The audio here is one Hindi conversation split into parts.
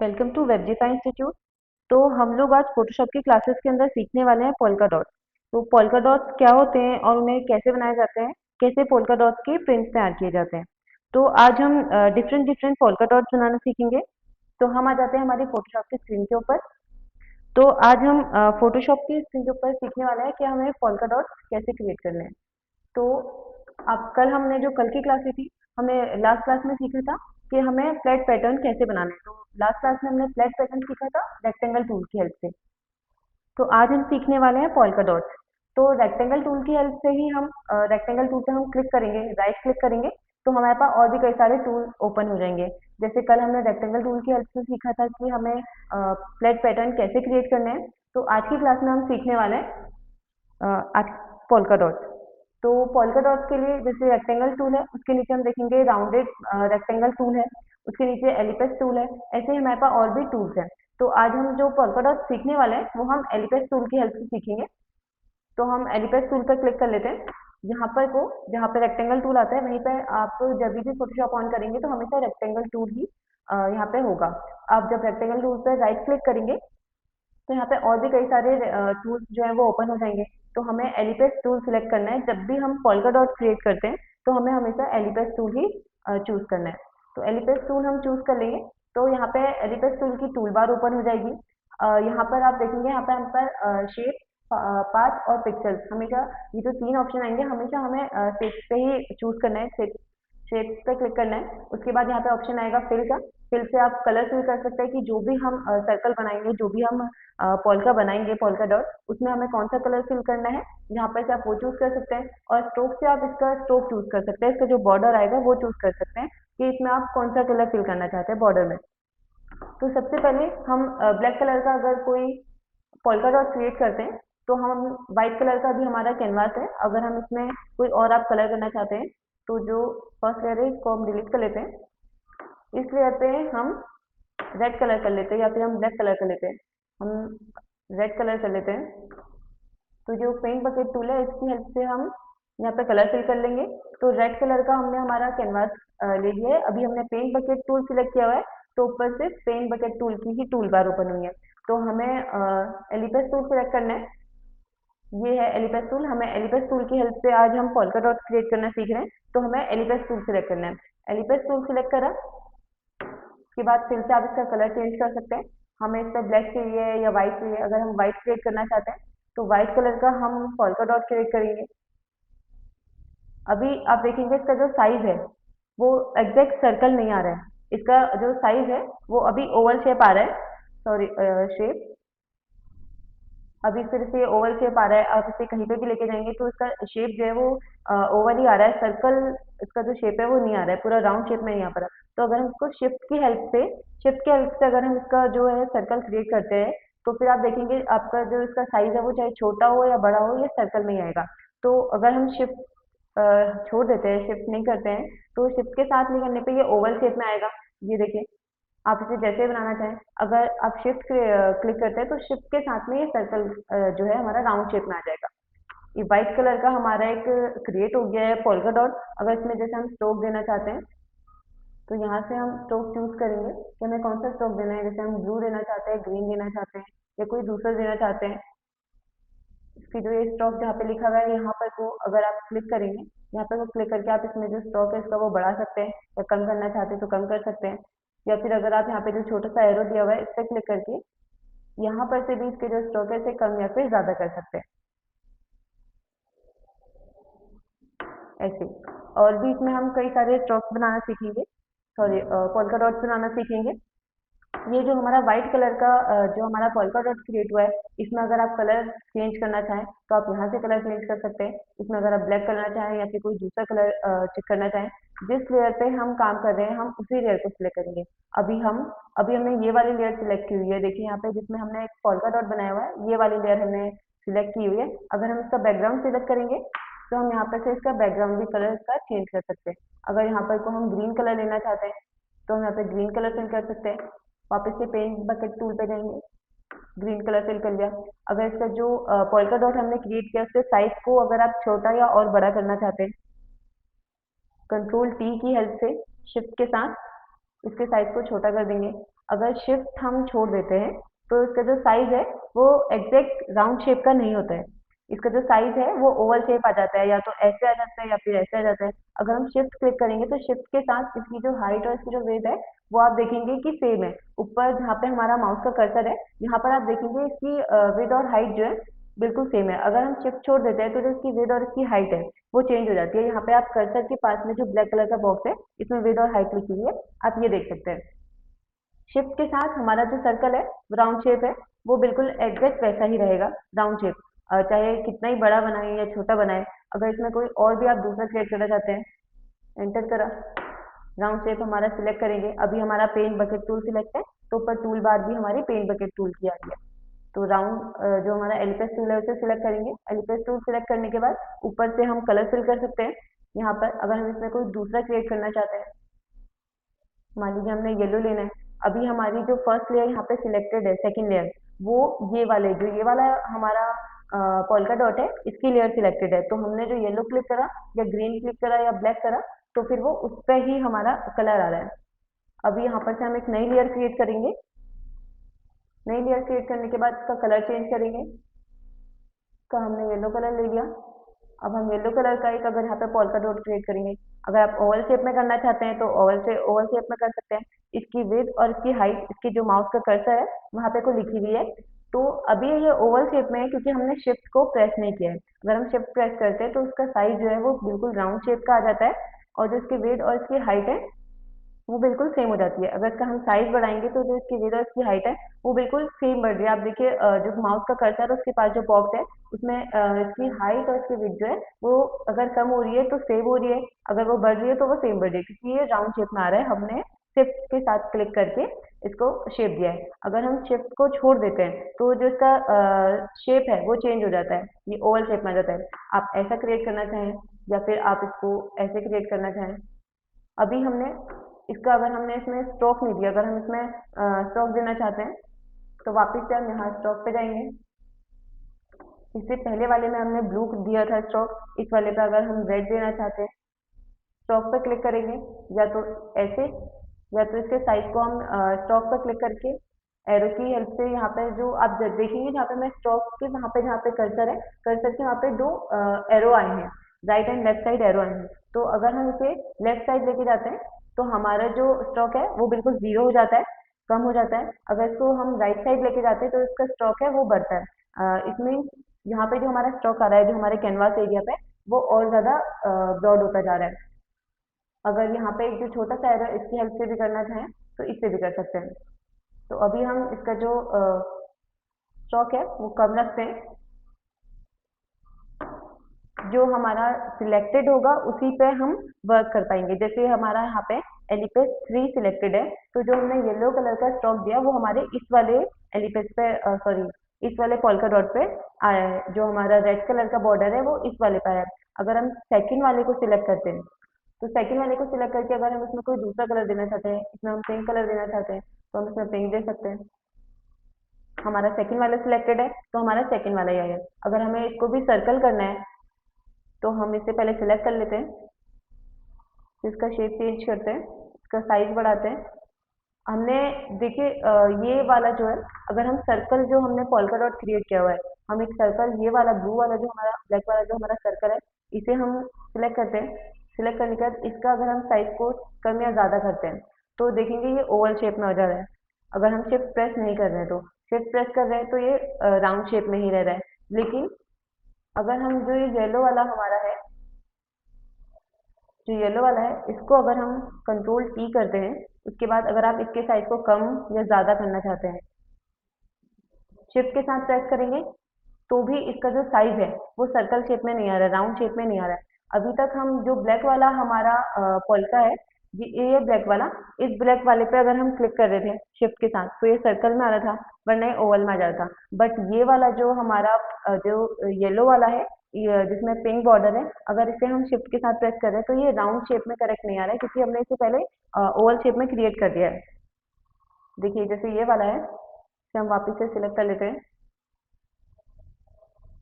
Welcome to वेबजीफाई institute. तो हम लोग आज फोटोशॉप की क्लासेस के अंदर सीखने वाले हैं पोल्का डॉट्स। तो पोल्का डॉट्स क्या होते हैं और उन्हें कैसे बनाए जाते हैं, कैसे पोल्का डॉट्स के प्रिंट्स तैयार किए जाते हैं। तो आज हम डिफरेंट डिफरेंट पोल्का डॉट्स बनाना सीखेंगे। तो हम आ जाते हैं हमारी फोटोशॉप की स्क्रीन के ऊपर। तो आज हम फोटोशॉप की स्क्रीन के ऊपर सीखने वाले हैं कि हमें पोल्का डॉट्स कैसे क्रिएट करने हैं। तो अब कल हमने जो कल की क्लास ली थी, हमें लास्ट क्लास में सीखा था कि हमें फ्लैट पैटर्न कैसे बनाना है। तो लास्ट क्लास में हमने फ्लैट पैटर्न सीखा था रेक्टेंगल टूल की हेल्प से। तो आज हम सीखने वाले हैं पोल्का डॉट्स। तो रेक्टेंगल टूल की हेल्प से ही हम रेक्टेंगल टूल पे हम क्लिक करेंगे, राइट क्लिक करेंगे, तो हमारे पास और भी कई सारे टूल ओपन हो जाएंगे। जैसे कल हमने रेक्टेंगल टूल की हेल्प से सीखा था कि हमें फ्लैट पैटर्न कैसे क्रिएट करने हैं। तो आज की क्लास में हम सीखने वाले हैं पोल्का डॉट्स। तो पोल्का डॉट्स के लिए जैसे रेक्टेंगल टूल है, उसके नीचे हम देखेंगे राउंडेड रेक्टेंगल टूल है, उसके नीचे एलिपेस टूल है। ऐसे ही हमारे पास और भी टूल्स हैं। तो आज हम जो पोल्का डॉट्स सीखने वाले हैं वो हम एलिपेस टूल की हेल्प से सीखेंगे। तो हम एलिपेस टूल पर क्लिक कर लेते हैं। जहाँ पे रेक्टेंगल टूल आता है वहीं पे आप जब भी फोटोशॉप ऑन करेंगे तो हमेशा रेक्टेंगल टूल ही यहाँ पे होगा। आप जब रेक्टेंगल टूल पर राइट क्लिक करेंगे तो यहाँ पे और भी कई सारे टूल्स जो है वो ओपन हो जाएंगे। तो हमें एलिपेस टूल सिलेक्ट करना है। जब भी हम पोल्का डॉट क्रिएट करते हैं तो हमें हमेशा एलिपेस टूल ही चूज करना है। तो एलिपेस टूल हम चूज कर लेंगे। तो यहाँ पे एलिपेस टूल की टूल बार ओपन हो जाएगी। यहाँ पर आप देखेंगे, यहाँ पे हम पर शेप, पाथ और पिक्सल्स, हमेशा ये जो तीन ऑप्शन आएंगे हमेशा हमें शेप पे ही चूज करना है। शेप पे क्लिक करना है। उसके बाद यहाँ पे ऑप्शन आएगा फिल का। फिल से आप कलर फिल कर सकते हैं कि जो भी हम सर्कल बनाएंगे, जो भी हम पोल्का बनाएंगे, पोल्का डॉट, उसमें हमें कौन सा कलर फिल करना है। यहाँ पर से आप वो चूज कर सकते हैं। और स्ट्रोक से आप इसका स्ट्रोक चूज कर सकते हैं, इसका जो बॉर्डर आएगा वो चूज कर सकते हैं कि इसमें आप कौन सा कलर फिल करना चाहते हैं बॉर्डर में। तो सबसे पहले हम ब्लैक कलर का अगर कोई पोल्का डॉट क्रिएट करते हैं तो हम व्हाइट कलर का भी हमारा कैनवास है, अगर हम इसमें कोई और आप कलर करना चाहते हैं तो जो फर्स्ट लेयर है इसको हम डिलीट कर लेते हैं। इस लेयर पे हम रेड कलर कर लेते हैं या फिर हम ब्लैक कलर कर लेते हैं। हम रेड कलर कर लेते हैं। तो जो पेंट बकेट टूल है इसकी हेल्प से हम यहाँ पे कलर फिल कर लेंगे। तो रेड कलर का हमने हमारा कैनवास ले लिया है। अभी हमने पेंट बकेट टूल सिलेक्ट किया हुआ है तो ऊपर से पेंट बकेट टूल की ही टूल बार ओपन हुई है। तो हमें एलिपेस टूल सिलेक्ट करना है। ये है एलिपेस टूल। हमें एलिपेस टूल की हेल्प से आज हम पोल्का डॉट क्रिएट करना सीख रहे हैं। तो हमें एलिपेस टूल सिलेक्ट करना है। एलिपेस टूल सिलेक्ट करा, उसके बाद फिर से आप इसका कलर चेंज कर सकते हैं। हमें इस पर ब्लैक चाहिए या व्हाइट चाहिए। अगर हम व्हाइट क्रिएट करना चाहते हैं तो व्हाइट कलर का हम पोल्का डॉट क्रिएट करेंगे। अभी आप देखेंगे इसका जो साइज है वो एग्जैक्ट सर्कल नहीं आ रहा है। इसका जो साइज है वो अभी ओवल शेप आ रहा है, सॉरी शेप। अभी फिर से ओवल शेप आ रहा है। आप इसे कहीं पे भी लेके जाएंगे तो इसका शेप जो है वो ओवल ही आ रहा है, सर्कल इसका जो शेप है वो नहीं आ रहा है, पूरा राउंड शेप में नहीं आ पा रहा। तो अगर हम इसको शिफ्ट की हेल्प से अगर हम इसका जो है सर्कल क्रिएट करते हैं तो फिर आप देखेंगे आपका जो इसका साइज है वो चाहे छोटा हो या बड़ा हो, ये सर्कल में ही आएगा। तो अगर हम शिफ्ट छोड़ देते हैं, शिफ्ट नहीं करते हैं, तो शिफ्ट के साथ नहीं करने पे ये ओवल शेप में आएगा। ये देखिए, आप इसे जैसे बनाना चाहें। अगर आप शिफ्ट क्लिक करते हैं तो शिफ्ट के साथ में ये सर्कल जो है हमारा राउंड शेप में आ जाएगा। ये व्हाइट कलर का हमारा एक क्रिएट हो गया है पोल्का डॉट। अगर इसमें जैसे हम स्ट्रोक देना चाहते हैं तो यहाँ से हम स्ट्रोक चूज करेंगे कि हमें कौन सा स्ट्रोक देना है। जैसे हम ब्लू देना चाहते हैं, ग्रीन देना चाहते हैं या कोई दूसरा देना चाहते हैं। इसकी जो ये स्ट्रोक जहाँ पे लिखा हुआ है यहाँ पर को अगर आप क्लिक करेंगे, यहाँ पर को क्लिक करके आप इसमें जो स्ट्रोक है इसका वो बढ़ा सकते हैं या कम करना चाहते हैं तो कम कर सकते हैं। या फिर अगर आप यहाँ पे जो छोटा सा एरो दिया हुआ है इस पर क्लिक करके यहाँ पर से भी इसके जो स्ट्रोक है इसे कम या फिर ज्यादा कर सकते हैं, ऐसे। और भी इसमें हम कई सारे स्ट्रोक्स बनाना सीखेंगे, सॉरी पोल्का डॉट्स बनाना सीखेंगे। ये जो हमारा व्हाइट कलर का जो हमारा पोल्का डॉट क्रिएट हुआ है, इसमें अगर आप कलर चेंज करना चाहें तो आप यहाँ से कलर चेंज कर सकते हैं। इसमें अगर आप ब्लैक करना चाहें या फिर कोई दूसरा कलर चेक करना चाहें, जिस लेयर पे हम काम कर रहे हैं हम उसी लेयर को सिलेक्ट करेंगे। अभी हमने ये वाली लेयर सिलेक्ट की हुई है, देखिए यहाँ पे जिसमें हमने एक पोल्का डॉट बनाया हुआ है, ये वाली लेयर हमने सिलेक्ट की हुई है। अगर हम इसका बैकग्राउंड सिलेक्ट करेंगे तो हम यहाँ पर से इसका बैकग्राउंड भी कलर इसका चेंज कर सकते हैं। अगर यहाँ पर को हम ग्रीन कलर लेना चाहते हैं तो हम यहाँ पे ग्रीन कलर फिल कर सकते हैं। वापस से पेंट बकेट टूल पे जाएंगे, ग्रीन कलर फिल कर लिया। अगर इसका जो पोल्का डॉट हमने क्रिएट किया उसके साइज को अगर आप छोटा या और बड़ा करना चाहते हैं, कंट्रोल टी की हेल्प से शिफ्ट के साथ इसके साइज़ को छोटा कर देंगे। अगर शिफ्ट हम छोड़ देते हैं तो इसका जो साइज़ है वो एग्जैक्ट राउंड शेप का नहीं होता है। इसका जो साइज़ है वो ओवल शेप आ जाता है, या तो ऐसे आ जाता है या फिर ऐसे आ जाता है। अगर हम शिफ्ट क्लिक करेंगे तो शिफ्ट के साथ इसकी जो हाइट और इसकी जो वेट है वो आप देखेंगे कि सेम है। ऊपर जहाँ पे हमारा माउस का कर्सर है, यहाँ पर आप देखेंगे इसकी विड्थ और हाइट जो है बिल्कुल सेम है। अगर हम शिफ्ट छोड़ देते हैं तो जो इसकी विड्थ और इसकी हाइट है वो चेंज हो जाती है। यहाँ पे आप कर्सर के पास में जो ब्लैक कलर का बॉक्स है इसमें विड्थ और हाइट लिखी हुई है, आप ये देख सकते हैं। शिफ्ट के साथ हमारा जो सर्कल है राउंड शेप है वो बिल्कुल एग्जैक्ट वैसा ही रहेगा राउंड शेप। चाहे कितना ही बड़ा बनाए या छोटा बनाए। अगर इसमें कोई और भी आप दूसरा क्रिएट करना चाहते हैं, एंटर करा, राउंड शेप हमारा सिलेक्ट करेंगे। अभी हमारा पेन बकेट टूल सिलेक्ट है तो ऊपर टूल बार भी हमारी पेन बकेट टूल की आ रही है। तो राउंड जो हमारा एलिपेस टूल है उसे सिलेक्ट करेंगे। एलिपेस टूल सिलेक्ट करने के बाद ऊपर से हम कलर फिल कर सकते हैं। यहाँ पर अगर हम इसमें कोई दूसरा क्रिएट करना चाहते हैं, मान लीजिए हमने येलो लेना है। अभी हमारी जो फर्स्ट लेयर यहाँ पे सिलेक्टेड है, सेकंड लेयर, वो ये वाला हमारा पोल्का डॉट है, इसकी लेयर सिलेक्टेड है। तो हमने जो येलो क्लिक करा या ग्रीन क्लिक करा या ब्लैक करा तो फिर वो उस पर ही हमारा कलर आ रहा है। अभी यहाँ पर से हम एक नई लेयर क्रिएट करेंगे। नई लेयर क्रिएट करने के बाद इसका कलर चेंज करेंगे। का हमने येलो कलर ले लिया। अब हम येलो कलर का एक अगर यहाँ पे पोल्का डॉट क्रिएट करेंगे। अगर आप ओवल शेप में करना चाहते हैं तो ओवल शेप में कर सकते हैं। इसकी विड्थ और इसकी हाइट, इसकी जो माउस का कर्सर है वहाँ पे को लिखी हुई है। तो अभी ये ओवल शेप में है क्योंकि हमने शिफ्ट को प्रेस नहीं किया है। अगर हम शिफ्ट प्रेस करते हैं तो उसका साइज जो है वो बिल्कुल राउंड शेप का आ जाता है, और जो इसकी विड्थ और इसकी हाइट है वो बिल्कुल सेम हो जाती है। अगर इसका हम साइज बढ़ाएंगे तो जो इसकी विड्थ और इसकी हाइट है वो बिल्कुल सेम बढ़ रही है। आप देखिए जो माउस का कर्सर है उसके पास जो बॉक्स है उसमें इसकी हाइट और इसकी विड्थ जो है वो अगर कम हो रही है तो सेम हो रही है, अगर वो बढ़ रही है तो वो सेम बढ़ रही है, क्योंकि ये राउंड शेप में आ रहा है। हमने शिफ्ट के साथ क्लिक करके इसको शेप दिया है। अगर हम शिफ्ट को छोड़ देते हैं तो जो इसका शेप है वो चेंज हो जाता है, ये ओवल शेप में आ जाता है। आप ऐसा क्रिएट करना चाहें या फिर आप इसको ऐसे क्रिएट करना चाहें। अभी हमने इसका अगर हमने इसमें स्ट्रोक नहीं दिया, अगर हम इसमें स्ट्रोक देना चाहते हैं तो वापस से हम यहाँ स्ट्रोक पे जाएंगे। इससे पहले वाले में हमने ब्लू दिया था स्ट्रोक, इस वाले पे अगर हम रेड देना चाहते हैं स्ट्रोक पे क्लिक करेंगे, या तो ऐसे या तो इसके साइज को हम स्ट्रोक पर क्लिक करके एरो की हेल्प से यहाँ पे जो आप देखेंगे जहाँ पे मैं स्ट्रोक के वहाँ पे जहाँ पे कर्सर है, कर्सर के वहाँ पे दो एरो आए हैं, right and left side arrow आए हैं। तो अगर हम इसे लेफ्ट साइड लेके जाते हैं तो हमारा जो स्ट्रोक है वो बिल्कुल जीरो हो जाता है, कम हो जाता है। अगर इसको हम राइट साइड लेके जाते हैं तो इसका स्ट्रोक है वो बढ़ता है। इसमें यहाँ पे जो हमारा स्ट्रोक आ रहा है जो हमारे कैनवास एरिया पे, वो और ज़्यादा ब्रॉड होता जा रहा है। अगर यहाँ पे एक जो छोटा सा एरो इसकी हेल्प से भी करना चाहें तो इससे भी कर सकते हैं। तो अभी हम इसका जो स्ट्रोक है वो कम रखते हैं। जो हमारा सिलेक्टेड होगा उसी पे हम वर्क कर पाएंगे। जैसे हमारा यहाँ पे एलिपेस 3 सिलेक्टेड है, तो जो हमने येलो कलर का स्ट्रोक दिया वो हमारे इस वाले एलिपेस पे सॉरी इस वाले पोल्का डॉट पे आया है। जो हमारा रेड कलर का बॉर्डर है वो इस वाले पे आया है। अगर हम सेकंड वाले को सिलेक्ट करते हैं तो सेकंड वाले को सिलेक्ट करके अगर हम इसमें कोई दूसरा कलर देना चाहते हैं, इसमें हम पिंक कलर देना चाहते हैं तो हम इसमें पिंक दे सकते हैं। हमारा सेकंड वाला सिलेक्टेड है तो हमारा सेकंड वाला ही आया। अगर हमें इसको भी सर्कल करना है तो हम इससे पहले सिलेक्ट कर लेते हैं, फिर इसका शेप चेंज करते हैं, इसका साइज बढ़ाते हैं। हमने देखिए ये वाला जो है, अगर हम सर्कल जो हमने पोल्का डॉट क्रिएट किया हुआ है, हम एक सर्कल ये वाला ब्लू वाला जो हमारा ब्लैक वाला जो हमारा सर्कल है इसे हम सिलेक्ट करते हैं। सिलेक्ट करने के बाद इसका अगर हम साइज को कम या ज़्यादा करते हैं तो देखेंगे ये ओवल शेप में हो जा रहा है। अगर हम शिफ्ट प्रेस नहीं कर रहे हैं तो शिफ्ट प्रेस कर रहे हैं तो ये राउंड शेप में ही रह रहा है। लेकिन अगर हम जो ये येलो वाला हमारा है, जो येलो वाला है इसको अगर हम कंट्रोल टी करते हैं, उसके बाद अगर आप इसके साइज को कम या ज़्यादा करना चाहते हैं, शिफ्ट के साथ प्रेस करेंगे तो भी इसका जो साइज है वो सर्कल शेप में नहीं आ रहा है, राउंड शेप में नहीं आ रहा है। अभी तक हम जो ब्लैक वाला हमारा पोल्का है, ये ब्लैक वाला, इस ब्लैक वाले पे अगर हम क्लिक कर रहे थे शिफ्ट के साथ तो ये सर्कल में आ रहा था, वरना ये ओवल में आ जाता था। बट ये वाला जो हमारा जो येलो वाला है, जिसमें पिंक बॉर्डर है, अगर इसे हम शिफ्ट के साथ प्रेस कर रहे हैं तो ये राउंड शेप में करेक्ट नहीं आ रहा है, क्योंकि हमने इसे पहले ओवल शेप में क्रिएट कर दिया है। देखिए जैसे ये वाला है, इसे हम वापस से सिलेक्ट कर लेते हैं।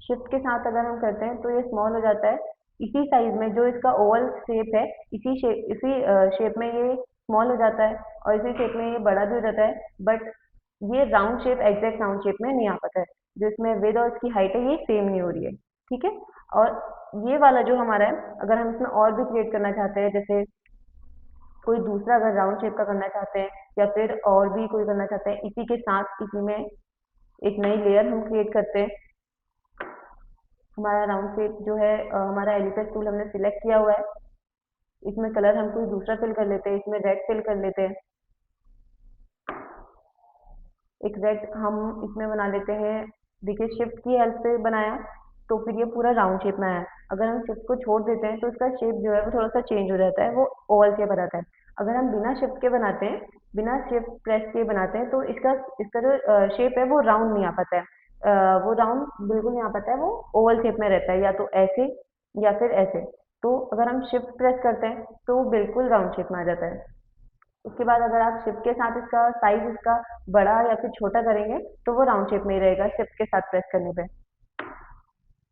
शिफ्ट के साथ अगर हम करते हैं तो ये स्मॉल हो जाता है। इसी साइज में जो इसका ओवल शेप है, इसी शेप में ये स्मॉल हो जाता है और इसी शेप में ये बड़ा भी हो जाता है, बट ये round shape exact round shape में नहीं आ पाता है। जो इसमें विड्थ और इसकी हाइट है ये सेम नहीं हो रही है। ठीक है। और ये वाला जो हमारा है, अगर हम इसमें और भी क्रिएट करना चाहते हैं, जैसे कोई दूसरा अगर राउंड शेप का करना चाहते हैं या फिर और भी कोई करना चाहते हैं, इसी के साथ इसी में एक नई लेयर हम क्रिएट करते हैं। हमारा राउंड शेप जो है हमारा एलिपेस टूल हमने सिलेक्ट किया हुआ है। इसमें कलर हम कोई दूसरा फिल कर लेते हैं, इसमें रेड फिल कर लेते हैं। एक रेड हम इसमें बना लेते हैं। देखिए शिफ्ट की हेल्प से बनाया तो फिर ये पूरा राउंड शेप में आया। अगर हम शिफ्ट को छोड़ देते हैं तो इसका शेप जो है वो थोड़ा सा चेंज हो जाता है, वो ओवल शेप आ जाता है। अगर हम बिना शिफ्ट के बनाते हैं, बिना शिफ्ट प्रेस के बनाते हैं, तो इसका इसका जो शेप है वो राउंड नहीं आ पाता है। वो राउंड बिल्कुल नहीं आ पाता है, वो ओवल शेप में रहता है, या तो ऐसे या फिर ऐसे। तो अगर हम शिफ्ट प्रेस करते हैं तो वो बिल्कुल राउंड शेप में आ जाता है। उसके बाद अगर आप शिफ्ट के साथ इसका साइज इसका बड़ा या फिर छोटा करेंगे तो वो राउंड शेप में ही रहेगा शिफ्ट के साथ प्रेस करने पे।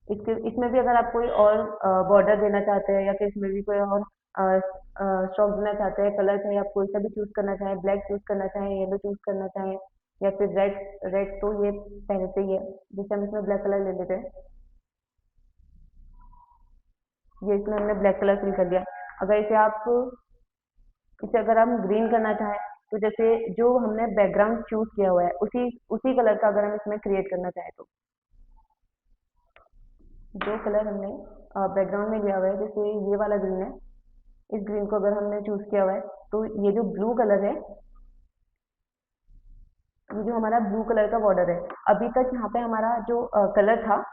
इसके इसमें भी अगर आप कोई और बॉर्डर देना चाहते हैं या फिर इसमें भी कोई और स्ट्रोक देना चाहते हैं, कलर चाहे आप कोई सा भी चूज करना चाहें, ब्लैक चूज करना चाहें, येलो चूज करना चाहें या फिर रेड। रेड तो ये पहले से ही है, जैसे हम इसमें ब्लैक कलर ले लेते हैं। ये इसमें हमने ब्लैक कलर फिल कर दिया। अगर इसे अगर हम ग्रीन करना चाहें, तो जैसे जो हमने बैकग्राउंड चूज किया हुआ है उसी उसी कलर का अगर हम इसमें क्रिएट करना चाहें, तो जो कलर हमने बैकग्राउंड में लिया हुआ है, जैसे ये वाला ग्रीन है, इस ग्रीन को अगर हमने चूज किया हुआ है, तो ये जो ब्लू कलर है, ये जो हमारा ब्लू कलर का बॉर्डर है, अभी तक यहाँ पे हमारा जो कलर था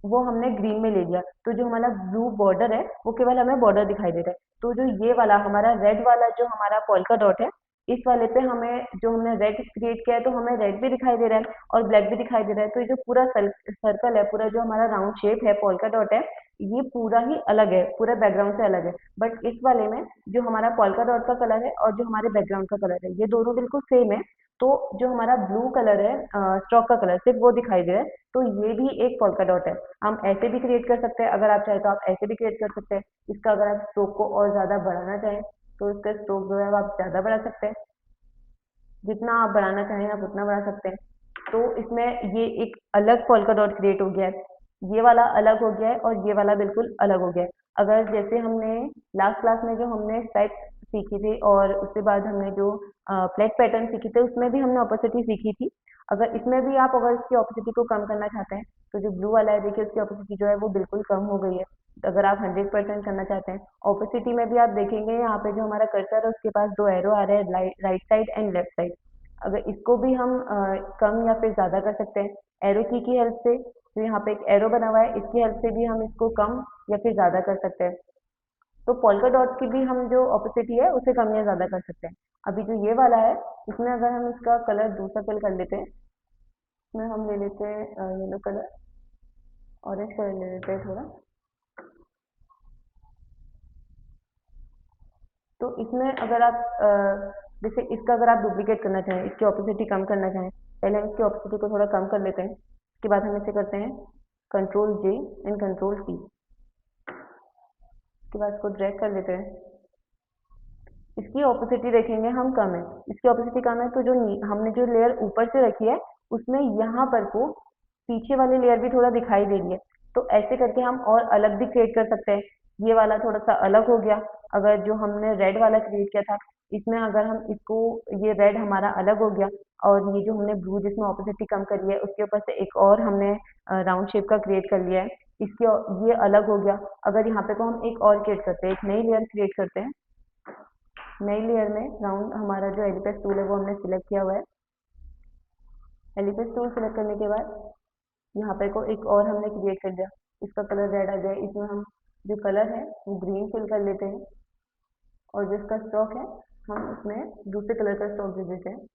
वो हमने ग्रीन में ले लिया, तो जो हमारा ब्लू बॉर्डर है वो केवल हमें बॉर्डर दिखाई दे रहा है। तो जो ये वाला हमारा रेड वाला जो हमारा पोल्का डॉट है, इस वाले पे हमें जो हमने रेड क्रिएट किया है तो हमें रेड भी दिखाई दे रहा है और ब्लैक भी दिखाई दे रहा है। तो ये जो पूरा सर्कल है, पूरा जो हमारा राउंड शेप है, पोल्का डॉट है, ये पूरा ही अलग है, पूरे बैकग्राउंड से अलग है। बट इस वाले में जो हमारा पोल्का डॉट का कलर है और जो हमारे बैकग्राउंड का कलर है, ये दोनों बिल्कुल सेम है। तो जो हमारा ब्लू कलर है, स्ट्रोक का कलर, सिर्फ वो दिखाई दे रहा है। तो ये भी एक पोल्का डॉट है। हम ऐसे भी क्रिएट कर सकते हैं, अगर आप चाहें तो आप ऐसे भी क्रिएट कर सकते हैं। इसका अगर आप स्ट्रोक को और ज़्यादा बढ़ाना चाहें तो इसका स्ट्रोक जो है वो आप ज़्यादा बढ़ा सकते हैं। जितना आप बढ़ाना चाहें आप उतना बढ़ा सकते हैं। तो इसमें ये एक अलग पोल्का डॉट क्रिएट हो गया है। ये वाला अलग हो गया है और ये वाला बिल्कुल अलग हो गया है। अगर जैसे हमने लास्ट क्लास में जो हमने स्टेप सीखी थी और उसके बाद हमने जो फ्लैट पैटर्न सीखे थे, उसमें भी हमने ऑपोसिटी सीखी थी। अगर इसमें भी आप अगर इसकी ऑपोसिटी को कम करना चाहते हैं, तो जो ब्लू वाला है देखिए उसकी ऑपोसिटी जो है वो बिल्कुल कम हो गई है। अगर आप 100% करना चाहते हैं, ऑपोसिटी में भी आप देखेंगे यहाँ पे जो हमारा कर्सर है उसके पास दो एरो आ रहे हैं, right side and left side. अगर इसको भी हम कम या फिर ज़्यादा कर सकते हैं एरो की हेल्प से। तो यहाँ पे एक एरो बना हुआ है, इसकी हेल्प से भी हम इसको कम या फिर ज़्यादा कर सकते हैं। तो पोल्का डॉट की भी हम जो ऑपोसिटी है उसे कम या ज़्यादा कर सकते हैं। अभी जो ये वाला है, इसमें अगर हम इसका कलर दूसरा फिल कर लेते हैं, इसमें हम ले लेते हैं येलो कलर, ऑरेंज कलर ले लेते हैं थोड़ा। तो इसमें अगर आप जैसे इसका अगर आप डुप्लीकेट करना चाहें, इसकी ऑपोसिटी कम करना चाहें, पहले हम इसकी ऑपोसिटी को थोड़ा कम कर लेते हैं। उसके बाद हम इसे करते हैं control J and control C. उसके बाद इसको ड्रैग कर लेते हैं। इसकी ऑपोसिटी देखेंगे हम कम है, इसकी ऑपोसिटी कम है, तो जो हमने जो लेयर ऊपर से रखी है उसमें यहाँ पर को पीछे वाली लेयर भी थोड़ा दिखाई दे रही है। तो ऐसे करके हम और अलग भी क्रिएट कर सकते हैं। ये वाला थोड़ा सा अलग हो गया। अगर जो हमने रेड वाला क्रिएट किया था, इसमें अगर हम इसको, ये रेड हमारा अलग हो गया और ये जो हमने ब्लू जिसमें ऑपोसिटी कम करी है उसके ऊपर से एक और हमने राउंड शेप का क्रिएट कर लिया है, इसके ये अलग हो गया। अगर यहाँ पे को हम एक और क्रिएट करते हैं, एक नई लेयर क्रिएट करते हैं। नई लेयर में राउंड हमारा जो एलिपेस टूल है वो हमने सिलेक्ट किया हुआ है। एलिपेस टूल सिलेक्ट करने के बाद यहाँ पे को एक और हमने क्रिएट कर दिया, इसका कलर रेड आ गया। इसमें हम जो कलर है वो ग्रीन फिल कर लेते हैं और जो इसका स्ट्रोक है हम उसमें दूसरे कलर का स्ट्रोक दे देते हैं।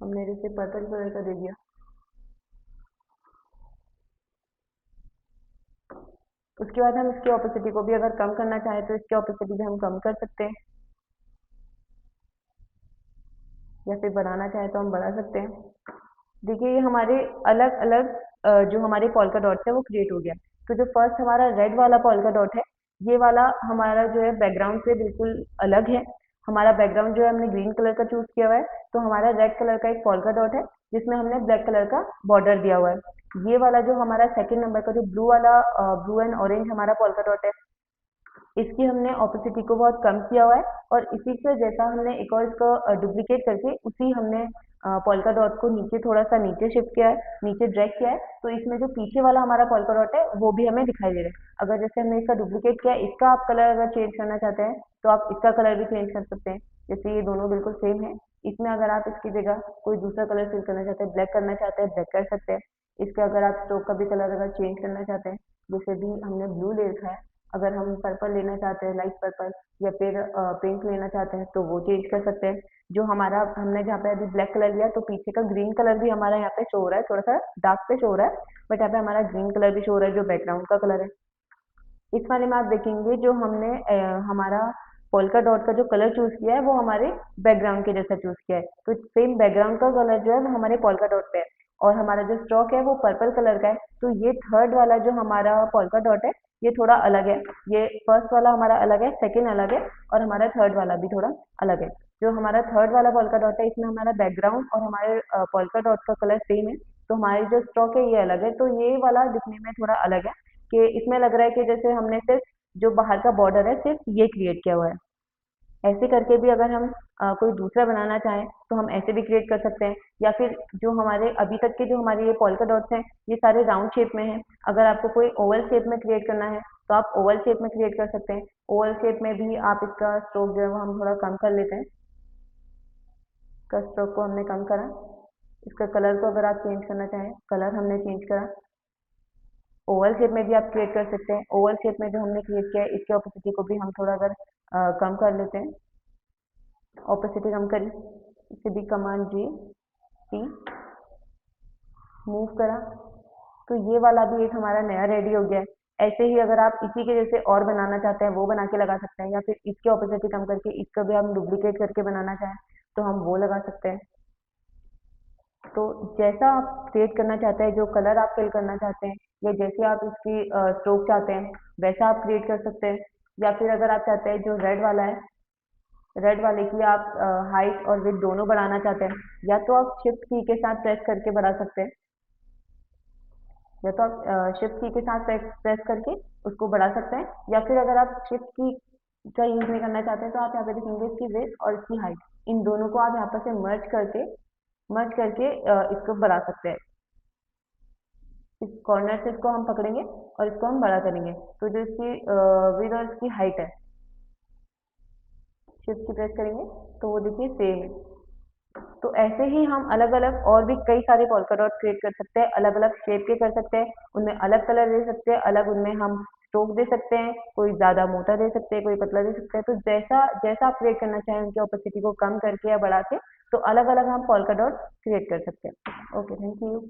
हमने जैसे पर्पल कलर का दे दिया। उसके बाद हम इसकी ऑपोसिटी को भी अगर कम करना चाहें तो इसकी ऑपोसिटी भी हम कम कर सकते हैं, या फिर बढ़ाना चाहे तो हम बढ़ा सकते हैं। देखिए ये हमारे अलग अलग जो हमारे पोल्का डॉट्स है वो क्रिएट हो गया। तो जो फर्स्ट हमारा रेड वाला पोल्का डॉट है, ये वाला हमारा जो है बैकग्राउंड से बिल्कुल अलग है। हमारा बैकग्राउंड जो है हमने ग्रीन कलर का चूज किया हुआ है, तो हमारा रेड कलर का एक पोल्का डॉट है जिसमें हमने ब्लैक कलर का बॉर्डर दिया हुआ है। ये वाला जो हमारा सेकंड नंबर का जो ब्लू वाला ब्लू एंड ऑरेंज हमारा पोल्का डॉट है, इसकी हमने ऑपेसिटी को बहुत कम किया हुआ है और इसी से जैसा हमने एक और इसको डुप्लीकेट करके उसी हमने पोल्का डॉट को नीचे थोड़ा सा नीचे शिफ्ट किया है, नीचे ड्रैग किया है, तो इसमें जो पीछे वाला हमारा पोल्का डॉट है वो भी हमें दिखाई दे रहा है। अगर जैसे हमने इसका डुप्लीकेट किया है, इसका आप कलर अगर चेंज करना चाहते हैं तो आप इसका कलर भी चेंज कर सकते हैं। जैसे ये दोनों बिल्कुल सेम है, इसमें अगर आप इसकी जगह कोई दूसरा कलर फिल करना चाहते हैं, ब्लैक करना चाहते हैं, ब्लैक कर सकते हैं। इसका अगर आप स्ट्रोक का भी कलर अगर चेंज करना चाहते हैं, जैसे भी हमने ब्लू ले रखा है, अगर हम पर्पल लेना चाहते हैं, लाइट पर्पल, या फिर पिंक लेना चाहते हैं तो वो चेंज कर सकते हैं। जो हमारा हमने जहाँ पे अभी ब्लैक कलर लिया तो पीछे का ग्रीन कलर भी हमारा यहाँ पे शो हो रहा है, थोड़ा सा डार्क पे शो हो रहा है, बट यहाँ पे हमारा ग्रीन कलर भी शो हो रहा है जो बैकग्राउंड का कलर है। इस वाले में आप देखेंगे जो हमने हमारा पोल्का डॉट का जो कलर चूज किया है वो हमारे बैकग्राउंड के जैसा चूज किया है, तो सेम बैकग्राउंड का कलर जो है वो हमारे पोल्का डॉट पे है और हमारा जो स्ट्रोक है वो पर्पल कलर का है। तो ये थर्ड वाला जो हमारा पोल्का डॉट है ये थोड़ा अलग है, ये फर्स्ट वाला हमारा अलग है, सेकेंड अलग है और हमारा थर्ड वाला भी थोड़ा अलग है। जो हमारा थर्ड वाला पोल्का डॉट है इसमें हमारा बैकग्राउंड और हमारे पोल्का डॉट का कलर सेम है, तो हमारी जो स्ट्रोक है ये अलग है, तो ये वाला दिखने में थोड़ा अलग है कि इसमें लग रहा है कि जैसे हमने सिर्फ जो बाहर का बॉर्डर है सिर्फ ये क्रिएट किया हुआ है। ऐसे करके भी अगर हम कोई दूसरा बनाना चाहें तो हम ऐसे भी क्रिएट कर सकते हैं, या फिर जो हमारे अभी तक के जो हमारे ये पोल्का डॉट्स हैं ये सारे राउंड शेप में हैं, अगर आपको कोई ओवल शेप में क्रिएट करना है तो आप ओवल शेप में क्रिएट कर सकते हैं। ओवल शेप में भी आप इसका स्ट्रोक जो है वो हम थोड़ा कम कर लेते हैं, इसका स्ट्रोक को हमने कम करा। इसका कलर को अगर आप चेंज करना चाहें, कलर हमने चेंज करा। ओवल शेप में भी आप क्रिएट कर सकते हैं, ओवल शेप में जो हमने क्रिएट किया है इसकी ऑपेसिटी को भी हम थोड़ा अगर कम कर लेते हैं, ऑपेसिटी कम करी, इसे भी कमांड जी टी मूव करा, तो ये वाला भी एक हमारा नया रेडी हो गया है। ऐसे ही अगर आप इसी के जैसे और बनाना चाहते हैं वो बना के लगा सकते हैं, या फिर इसकी ऑपेसिटी कम करके इसका भी हम डुप्लीकेट करके बनाना चाहें तो हम वो लगा सकते हैं। तो जैसा आप क्रिएट करना चाहते हैं, जो कलर आप फिल करना चाहते हैं या जैसे आप इसकी स्ट्रोक चाहते हैं वैसा आप क्रिएट कर सकते हैं। या फिर अगर आप चाहते हैं जो रेड वाला है, रेड वाले की आप हाइट और विड्थ दोनों बढ़ाना चाहते हैं, या तो आप शिफ्ट की के साथ प्रेस करके बढ़ा सकते हैं, या तो आप शिफ्ट की के साथ प्रेस करके उसको बढ़ा सकते हैं, या फिर अगर आप शिफ्ट की का यूज नहीं करना चाहते हैं तो आप यहाँ पे देखेंगे इसकी विड्थ और इसकी हाइट, इन दोनों को आप यहाँ पर से मर्ज करके इसको बढ़ा सकते हैं। इस कॉर्नर से इसको हम पकड़ेंगे और इसको हम बड़ा करेंगे, तो जो इसकी विड्थ और इसकी हाइट है, शिफ्ट की प्रेस करेंगे तो वो देखिए सेम है। तो ऐसे ही हम अलग अलग और भी कई सारे पोल्का डॉट क्रिएट कर सकते हैं, अलग अलग शेप के कर सकते हैं, उनमें अलग कलर दे सकते हैं, अलग उनमें हम स्ट्रोक दे सकते हैं, कोई ज़्यादा मोटा दे सकते हैं, कोई पतला दे सकते हैं, तो जैसा जैसा आप क्रिएट करना चाहें उनकी ऑपेसिटी को कम करके या बढ़ा के, तो अलग अलग हम पोल्का डॉट क्रिएट कर सकते हैं। Okay, thank you.